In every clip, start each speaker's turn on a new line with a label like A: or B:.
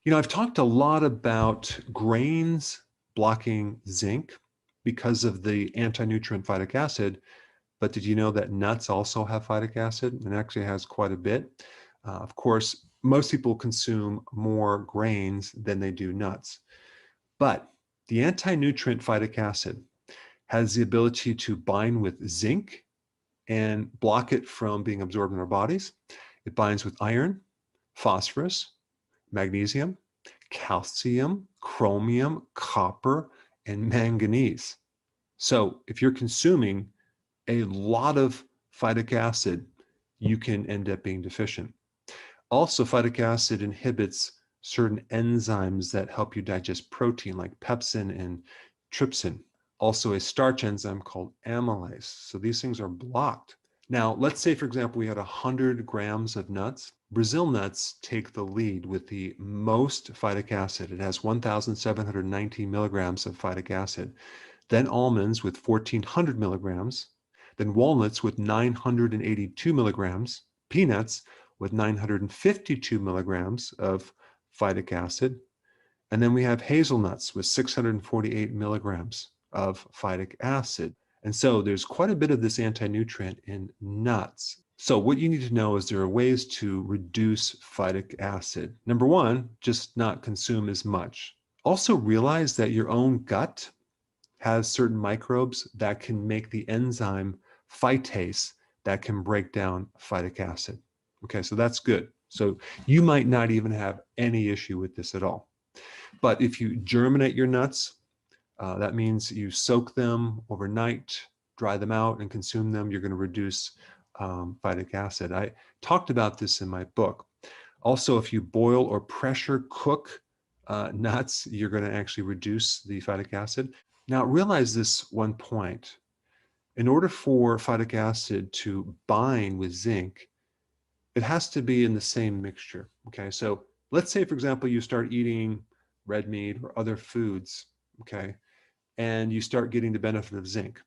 A: I've talked a lot about grains blocking zinc because of the anti-nutrient phytic acid, but did you know that nuts also have phytic acid and actually has quite a bit? Of course, most people consume more grains than they do nuts, but the anti-nutrient phytic acid has the ability to bind with zinc and block it from being absorbed in our bodies. It binds with iron, phosphorus, magnesium, calcium, chromium, copper, and manganese. So if you're consuming a lot of phytic acid, you can end up being deficient. Also, phytic acid inhibits certain enzymes that help you digest protein, like pepsin and trypsin. Also, a starch enzyme called amylase. So these things are blocked. Now, let's say, for example, we had 100 grams of nuts. Brazil nuts take the lead with the most phytic acid. It has 1,719 milligrams of phytic acid. Then almonds with 1,400 milligrams. Then walnuts with 982 milligrams. Peanuts with 952 milligrams of phytic acid. And then we have hazelnuts with 648 milligrams of phytic acid. And so there's quite a bit of this anti-nutrient in nuts. So what you need to know is there are ways to reduce phytic acid. Number one, just not consume as much. Also realize that your own gut has certain microbes that can make the enzyme phytase that can break down phytic acid. Okay, so that's good. So you might not even have any issue with this at all. But if you germinate your nuts, that means you soak them overnight, dry them out, and consume them. You're going to reduce phytic acid. I talked about this in my book. Also, if you boil or pressure cook nuts, you're going to actually reduce the phytic acid. Now, realize this one point. In order for phytic acid to bind with zinc, it has to be in the same mixture. Okay, so let's say, for example, you start eating red meat or other foods, okay, and you start getting the benefit of zinc.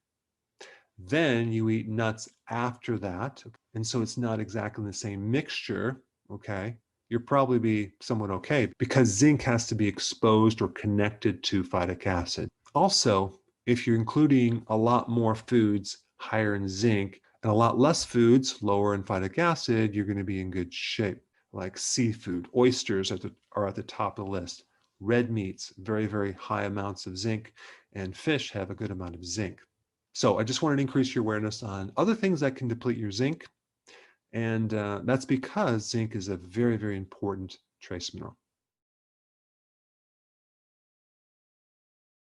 A: Then you eat nuts after that, and so it's not exactly the same mixture, okay? You'll probably be somewhat okay because zinc has to be exposed or connected to phytic acid. Also, if you're including a lot more foods higher in zinc and a lot less foods lower in phytic acid, you're going to be in good shape. Like seafood, oysters are at the top of the list. Red meats, very, very high amounts of zinc, and fish have a good amount of zinc. So I just wanted to increase your awareness on other things that can deplete your zinc. And that's because zinc is a very, very important trace mineral.